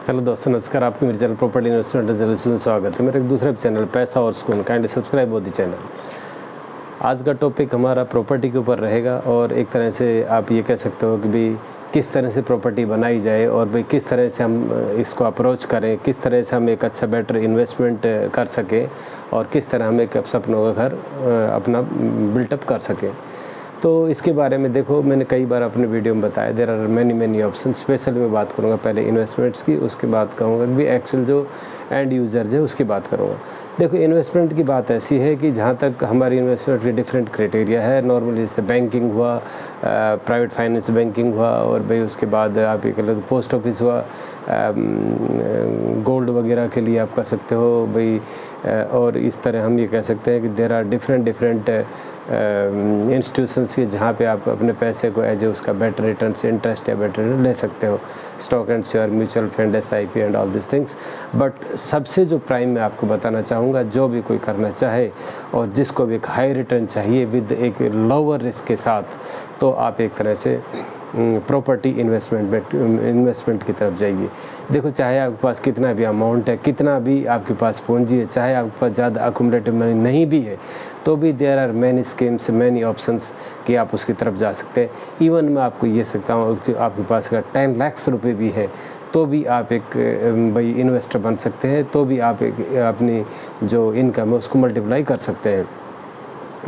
Hello दोस्तों, नमस्कार। आपके मेरे चैनल प्रॉपर्टी इन्वेस्टमेंट में स्वागत है। मेरा एक दूसरा चैनल पैसा और सुकून, काइंडली सब्सक्राइब हो दी चैनल। आज का टॉपिक हमारा प्रॉपर्टी के ऊपर रहेगा और एक तरह से आप ये कह सकते हो कि भाई किस तरह से प्रॉपर्टी बनाई जाए और भाई किस तरह से हम इसको अप्रोच करें, किस तरह से हम एक अच्छा बेटर इन्वेस्टमेंट कर सकें और किस तरह हम एक सपनों का घर अपना बिल्टअप कर सकें। तो इसके बारे में देखो, मैंने कई बार अपने वीडियो में बताया, there are many option. Special मैं बात करूँगा पहले इन्वेस्टमेंट्स की, उसके बाद कहूँगा कि एक्चुअल जो एंड यूज़र्स है उसकी बात करूँगा। देखो, इन्वेस्टमेंट की बात ऐसी है कि जहाँ तक हमारी इन्वेस्टमेंट की डिफरेंट क्राइटेरिया है। नॉर्मली जैसे बैंकिंग हुआ, प्राइवेट फाइनेंस बैंकिंग हुआ, और भाई उसके बाद आप ये कह लो तो पोस्ट ऑफिस हुआ, गोल्ड वगैरह के लिए आप कर सकते हो भाई। और इस तरह हम ये कह सकते हैं कि देयर आर डिफरेंट इंस्टीट्यूशंस के जहाँ पे आप अपने पैसे को एज ए उसका बेटर रिटर्न से इंटरेस्ट या बेटर रिटर्न ले सकते हो। Stock and share, mutual fund, SIP and all this things. But सबसे जो प्राइम मैं आपको बताना चाहूँगा, जो भी कोई करना चाहे और जिसको भी एक हाई रिटर्न चाहिए विद एक लोअर रिस्क के साथ, तो आप एक तरह से प्रॉपर्टी इन्वेस्टमेंट की तरफ जाइए। देखो, चाहे आपके पास कितना भी अमाउंट है, कितना भी आपके पास पूंजी है, चाहे आपके पास ज़्यादा अकोमोडेटिव मनी नहीं भी है, तो भी there are many schemes, many options कि आप उसकी तरफ जा सकते हैं। इवन मैं आपको ये सकता हूँ कि आपके पास अगर 10 लाख रुपये भी है तो भी आप एक भाई इन्वेस्टर बन सकते हैं, तो भी आप एक अपनी जो इनकम है उसको मल्टीप्लाई कर सकते हैं।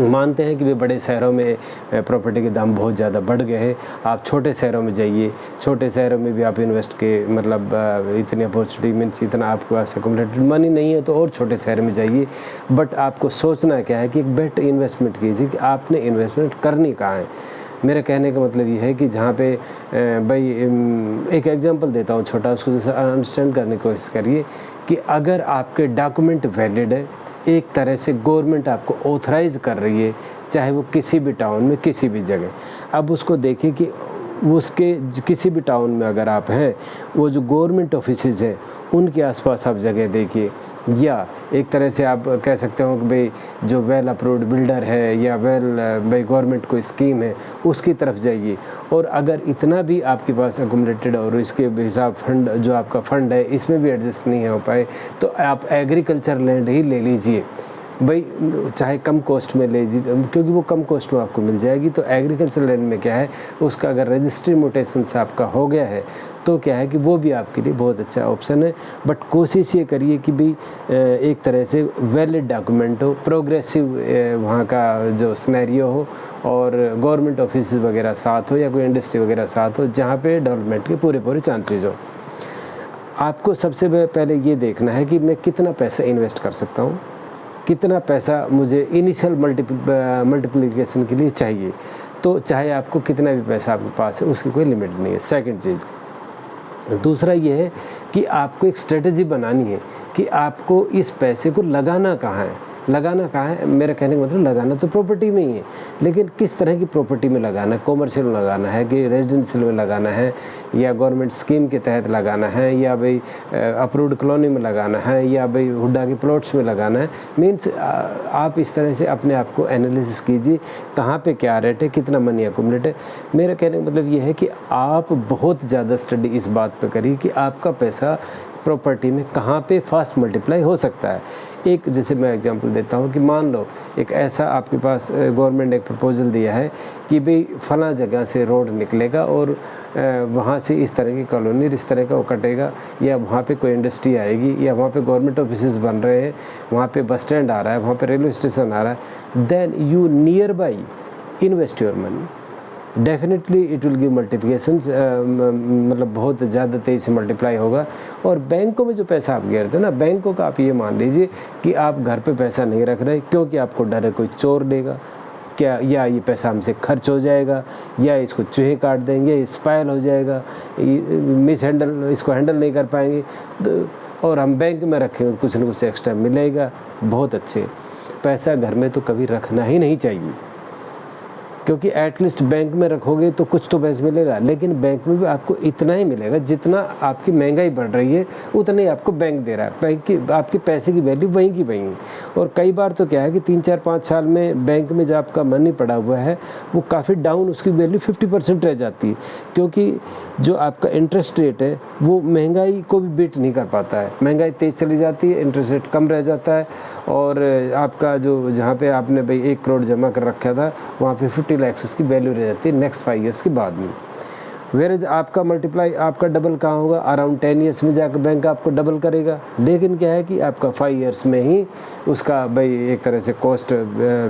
मानते हैं कि वे बड़े शहरों में प्रॉपर्टी के दाम बहुत ज़्यादा बढ़ गए हैं। आप छोटे शहरों में जाइए, छोटे शहरों में भी आप इन्वेस्ट के मतलब इतनी अपॉर्चुनिटी मीन्स इतना आपके पास अकोमोडेटेड मनी नहीं है तो और छोटे शहर में जाइए। बट आपको सोचना क्या है कि एक बेटर इन्वेस्टमेंट कीजिए कि आपने इन्वेस्टमेंट करनी कहाँ है। मेरे कहने का मतलब ये है कि जहाँ पे भाई एक एग्जांपल देता हूँ छोटा, उसको जैसे अंडरस्टैंड करने की कोशिश करिए कि अगर आपके डॉक्यूमेंट वैलिड है, एक तरह से गवर्नमेंट आपको ऑथराइज़ कर रही है, चाहे वो किसी भी टाउन में किसी भी जगह। अब उसको देखिए कि उसके किसी भी टाउन में अगर आप हैं, वो जो गवर्नमेंट ऑफिसेज है उनके आसपास आप जगह देखिए, या एक तरह से आप कह सकते हो कि भाई जो वेल अप्रूव्ड बिल्डर है या वेल भाई गवर्नमेंट कोई स्कीम है उसकी तरफ जाइए। और अगर इतना भी आपके पास अकोमोडेटेड और इसके हिसाब फंड जो आपका फंड है इसमें भी एडजस्ट नहीं हो पाए, तो आप एग्रीकल्चर लैंड ही ले लीजिए भाई, चाहे कम कॉस्ट में ले लीजिए, क्योंकि वो कम कॉस्ट में आपको मिल जाएगी। तो एग्रीकल्चर लैंड में क्या है, उसका अगर रजिस्ट्री म्यूटेशन से आपका हो गया है तो क्या है कि वो भी आपके लिए बहुत अच्छा ऑप्शन है। बट कोशिश ये करिए कि भाई एक तरह से वैलिड डॉक्यूमेंट हो, प्रोग्रेसिव वहाँ का जो सिनेरियो हो, और गवर्नमेंट ऑफिस वगैरह साथ हो या कोई इंडस्ट्री वगैरह साथ हो जहाँ पे डेवलपमेंट के पूरे चांसेस हो। आपको सबसे पहले ये देखना है कि मैं कितना पैसा इन्वेस्ट कर सकता हूँ, कितना पैसा मुझे इनिशियल मल्टीप्लिकेशन के लिए चाहिए। तो चाहे आपको कितना भी पैसा आपके पास है उसकी कोई लिमिट नहीं है। सेकंड चीज़, दूसरा ये है कि आपको एक स्ट्रेटजी बनानी है कि आपको इस पैसे को लगाना कहाँ है। लगाना कहाँ है, मेरा कहने का मतलब लगाना तो प्रॉपर्टी में ही है, लेकिन किस तरह की प्रॉपर्टी में लगाना है। कॉमर्शियल में लगाना है कि रेजिडेंशियल में लगाना है, या गवर्नमेंट स्कीम के तहत लगाना है, या भाई अप्रूव्ड कॉलोनी में लगाना है, या भाई हुड्डा के प्लॉट्स में लगाना है। मीन्स आप इस तरह से अपने आप को एनालिसिस कीजिए कहाँ पे क्या रेट है, कितना मनी अकोमोडेट है। मेरा कहने का मतलब ये है कि आप बहुत ज़्यादा स्टडी इस बात पे करिए कि आपका पैसा प्रॉपर्टी में कहाँ पे फास्ट मल्टीप्लाई हो सकता है। एक जैसे मैं एग्जांपल देता हूँ कि मान लो एक ऐसा आपके पास गवर्नमेंट ने एक प्रपोजल दिया है कि भाई फला जगह से रोड निकलेगा और वहाँ से इस तरह की कॉलोनी इस तरह का वो कटेगा, या वहाँ पे कोई इंडस्ट्री आएगी, या वहाँ पे गवर्नमेंट ऑफिसेज बन रहे हैं, वहाँ पे बस स्टैंड आ रहा है, वहाँ पे रेलवे स्टेशन आ रहा है। Then you nearby invest your money, definitely it will give multiplications, मतलब बहुत ज़्यादा तेज़ी से मल्टीप्लाई होगा। और बैंकों में जो पैसा आप गिरते हो ना, बैंकों का आप ये मान लीजिए कि आप घर पे पैसा नहीं रख रहे क्योंकि आपको डर है कोई चोर लेगा क्या, या ये पैसा हमसे खर्च हो जाएगा, या इसको चूहे काट देंगे, ये स्पाइल हो जाएगा, इसको हैंडल नहीं कर पाएंगे, तो और हम बैंक में रखेंगे कुछ न कुछ एक्स्ट्रा मिलेगा। बहुत अच्छे, पैसा घर में तो कभी रखना ही नहीं चाहिए। क्योंकि एटलीस्ट बैंक में रखोगे तो कुछ तो पैसे मिलेगा, लेकिन बैंक में भी आपको इतना ही मिलेगा जितना आपकी महंगाई बढ़ रही है उतना ही आपको बैंक दे रहा है। बैंक की आपके पैसे की वैल्यू वहीं की वहीं है। और कई बार तो क्या है कि 3-4-5 साल में बैंक में जो आपका मनी पड़ा हुआ है वो काफ़ी डाउन, उसकी वैल्यू 50% रह जाती है, क्योंकि जो आपका इंटरेस्ट रेट है वो महंगाई को भी बीट नहीं कर पाता है। महंगाई तेज़ चली जाती है, इंटरेस्ट रेट कम रह जाता है, और आपका जो जहाँ पे आपने भाई 1 करोड़ जमा कर रखा था वहाँ पे 50 लाख उसकी वैल्यू रह जाती है नेक्स्ट 5 ईयर्स के बाद में। वेरेज आपका मल्टीप्लाई आपका डबल कहाँ होगा, अराउंड 10 ईयर्स में जाकर बैंक आपको डबल करेगा। लेकिन क्या है कि आपका 5 ईयर्स में ही उसका भाई एक तरह से कॉस्ट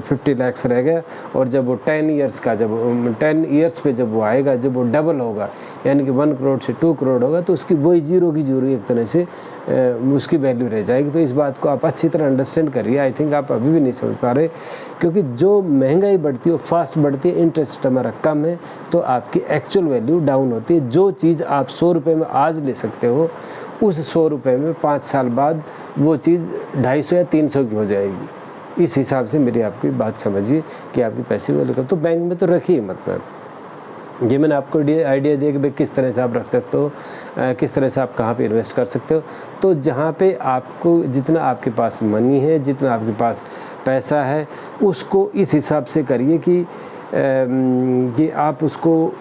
50 लाख रह गया, और जब वो 10 ईयर्स का जब 10 ईयर्स पे जब वो आएगा, जब वो डबल होगा यानी कि 1 करोड़ से 2 करोड़ होगा, तो उसकी वही जीरो की जीरो एक तरह से उसकी वैल्यू रह जाएगी। तो इस बात को आप अच्छी तरह अंडरस्टैंड करिए। आई थिंक आप अभी भी नहीं समझ पा रहे, क्योंकि जो महंगाई बढ़ती है वो फास्ट बढ़ती है, इंटरेस्ट हमारा कम है, तो आपकी एक्चुअल वैल्यू डाउन होती है। जो चीज़ आप 100 रुपये में आज ले सकते हो, उस 100 रुपये में 5 साल बाद वो चीज़ 250 या 300 की हो जाएगी। इस हिसाब से मेरी आपकी बात समझिए कि आपके पैसे वैल्यू कम, तो बैंक में तो रखिए मतलब। ये मैंने आपको आइडिया दिया कि भाई किस तरह से आप रख सकते हो, किस तरह से आप कहाँ पे इन्वेस्ट कर सकते हो। तो जहाँ पे आपको जितना आपके पास मनी है, जितना आपके पास पैसा है, उसको इस हिसाब से करिए कि आप उसको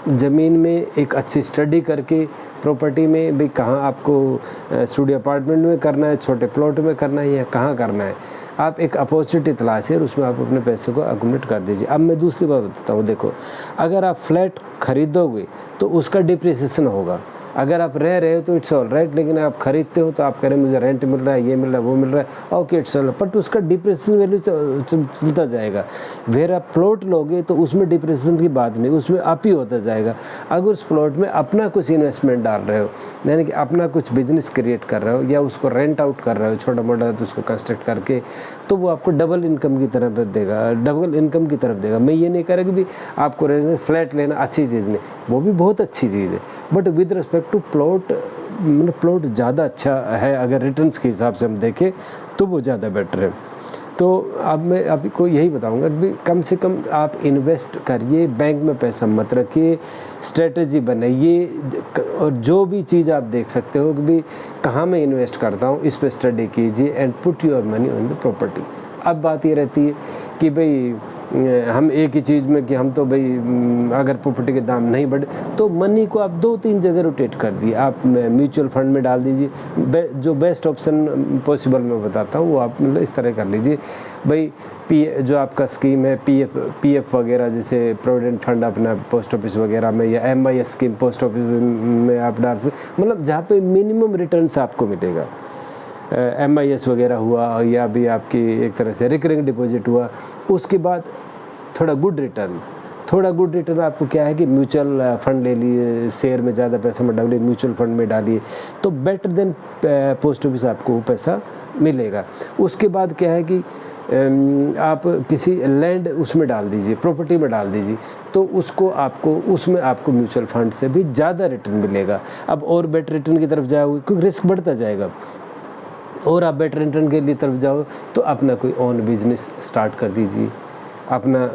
ज़मीन में एक अच्छी स्टडी करके, प्रॉपर्टी में भी कहाँ आपको स्टूडियो अपार्टमेंट में करना है, छोटे प्लॉट में करना है, या कहाँ करना है, आप एक अपॉर्चुनिटी तलाशिए और उसमें आप अपने पैसे को अकोमोडेट कर दीजिए। अब मैं दूसरी बात बताता हूँ, देखो अगर आप फ्लैट खरीदोगे तो उसका डिप्रिसिएशन होगा। अगर आप रह रहे हो तो इट्स ऑल राइट, लेकिन आप खरीदते हो तो आप कह रहे हैं मुझे रेंट मिल रहा है, ये मिल रहा है, वो मिल रहा है, ओके इट्स ऑल, बट उसका डिप्रिसिएशन वैल्यू चलता जाएगा। फिर आप प्लॉट लोगे तो उसमें डिप्रिसिएशन की बात नहीं, उसमें अप ही होता जाएगा। अगर उस प्लॉट में अपना कुछ इन्वेस्टमेंट डाल रहे हो, यानी कि अपना कुछ बिजनेस क्रिएट कर रहे हो, या उसको रेंट आउट कर रहे हो छोटा मोटा, तो उसको कंस्ट्रक्ट करके, तो वो आपको डबल इनकम की तरफ देगा, डबल इनकम की तरफ देगा। मैं ये नहीं कह रहा कि भी आपको फ्लैट लेना अच्छी चीज़ नहीं, वो भी बहुत अच्छी चीज़ है, but with respect to plot, मतलब प्लॉट ज़्यादा अच्छा है अगर रिटर्न्स के हिसाब से हम देखें तो वो ज़्यादा बेटर है। तो अब मैं आपको यही बताऊंगा कि कम से कम आप इन्वेस्ट करिए, बैंक में पैसा मत रखिए, स्ट्रेटजी बनाइए, और जो भी चीज़ आप देख सकते हो कि भी कहाँ मैं इन्वेस्ट करता हूँ, इस पर स्टडी कीजिए and put your money on the property. अब बात ये रहती है कि भाई हम एक ही चीज़ में कि हम तो भाई अगर प्रॉपर्टी के दाम नहीं बढ़े तो मनी को आप 2-3 जगह रोटेट कर दिए। आप म्यूचुअल फंड में डाल दीजिए, जो बेस्ट ऑप्शन पॉसिबल मैं बताता हूँ वो आप मतलब इस तरह कर लीजिए। भाई जो आपका स्कीम है पीएफ वगैरह, जैसे प्रोविडेंट फंड अपना पोस्ट ऑफिस वगैरह में, या एमआईएस स्कीम पोस्ट ऑफिस में आप डाल सकते, मतलब जहाँ पे मिनिमम रिटर्न्स आपको मिलेगा। MIS वगैरह हुआ, या भी आपकी एक तरह से रिकरिंग डिपॉजिट हुआ, उसके बाद थोड़ा गुड रिटर्न आपको क्या है कि म्यूचुअल फंड ले लिए, शेयर में ज़्यादा पैसा मत डालिए, म्यूचुअल फंड में डालिए, तो बेटर देन पोस्ट ऑफिस आपको वो पैसा मिलेगा। उसके बाद क्या है कि आप किसी लैंड उसमें डाल दीजिए, प्रॉपर्टी में डाल दीजिए, तो उसमें आपको म्यूचुअल फंड से भी ज़्यादा रिटर्न मिलेगा। अब और बेटर रिटर्न की तरफ जाओगे क्योंकि रिस्क बढ़ता जाएगा, और आप बेटर रिटर्न के लिए तरफ जाओ तो अपना कोई ओन बिजनेस स्टार्ट कर दीजिए, अपना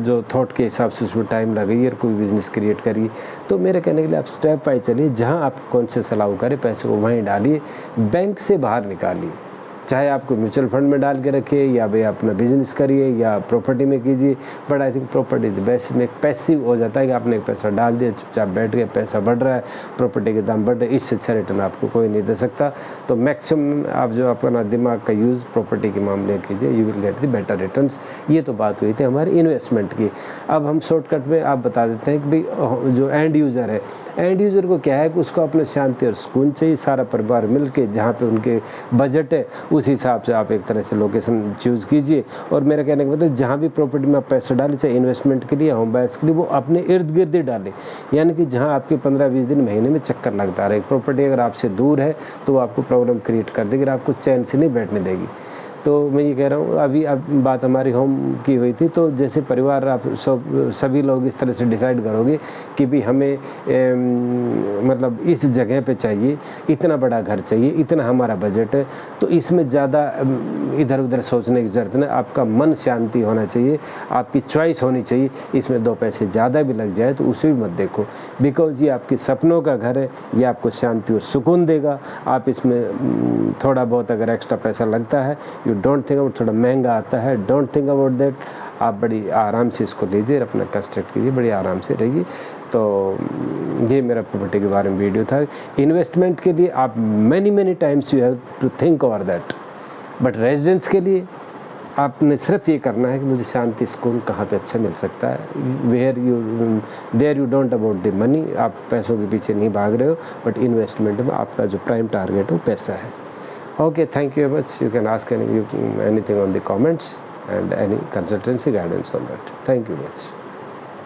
जो थॉट के हिसाब से उसमें टाइम लगाइए और कोई बिज़नेस क्रिएट करिए। तो मेरे कहने के लिए आप स्टेप बाय चलिए, जहां आप कौन से सलाह करें पैसे को वहीं डालिए, बैंक से बाहर निकालिए, चाहे आपको म्यूचुअल फंड में डाल के रखिए या भाई अपना बिजनेस करिए या प्रॉपर्टी में कीजिए। But I think property best में पैसिव हो जाता है कि आपने एक पैसा डाल दिया, चुपचाप बैठ गए, पैसा बढ़ रहा है, प्रॉपर्टी के दाम बढ़ रहे हैं, इससे अच्छा रिटर्न आपको कोई नहीं दे सकता। तो मैक्सिमम आप जो अपना दिमाग का यूज़ प्रॉपर्टी के मामले कीजिए, you will get the better returns. ये तो बात हुई थी हमारी इन्वेस्टमेंट की। अब हम शॉर्टकट में आप बता देते हैं कि भाई जो एंड यूज़र है, एंड यूज़र को क्या है कि उसको अपने शांति और सुकून चाहिए, सारा परिवार मिल के जहाँ पर उनके बजट है उस हिसाब से आप एक तरह से लोकेशन चूज़ कीजिए। और मेरा कहने का मतलब जहाँ भी प्रॉपर्टी में आप पैसा डालें, चाहे इन्वेस्टमेंट के लिए, होम बायर्स के लिए, वो अपने इर्द गिर्द ही डालें, यानी कि जहाँ आपके 15-20 दिन महीने में चक्कर लगता रहे। प्रॉपर्टी अगर आपसे दूर है तो वो आपको प्रॉब्लम क्रिएट कर देगी, आपको चैन से नहीं बैठने देगी। तो मैं ये कह रहा हूँ, अभी अब बात हमारी होम की हुई थी, तो जैसे परिवार आप सभी लोग इस तरह से डिसाइड करोगे कि भी हमें मतलब इस जगह पे चाहिए, इतना बड़ा घर चाहिए, इतना हमारा बजट है, तो इसमें ज़्यादा इधर उधर सोचने की ज़रूरत नहीं। आपका मन शांति होना चाहिए, आपकी चॉइस होनी चाहिए। इसमें 2 पैसे ज़्यादा भी लग जाए तो उसे भी मत देखो, बिकॉज़ ये आपके सपनों का घर है, ये आपको शांति और सुकून देगा। आप इसमें थोड़ा बहुत अगर एक्स्ट्रा पैसा लगता है, यू डोंट थिंक अबाउट, थोड़ा महंगा आता है, डोंट थिंक अबाउट दैट। आप बड़ी आराम से इसको लीजिए, अपना कंस्ट्रक्ट कीजिए, बड़ी आराम से रहिए। तो ये मेरा प्रॉपर्टी के बारे में वीडियो था। इन्वेस्टमेंट के लिए आप many times you have to think over that, but residence के लिए आपने सिर्फ ये करना है कि मुझे शांति सुकून कहाँ पे अच्छा मिल सकता है। There you don't about the money, आप पैसों के पीछे नहीं भाग रहे हो, बट इन्वेस्टमेंट में आपका जो प्राइम टारगेट है वो पैसा है। Okay, thank you very much. You can ask anything on the comments and any consultancy guidance on that. Thank you much.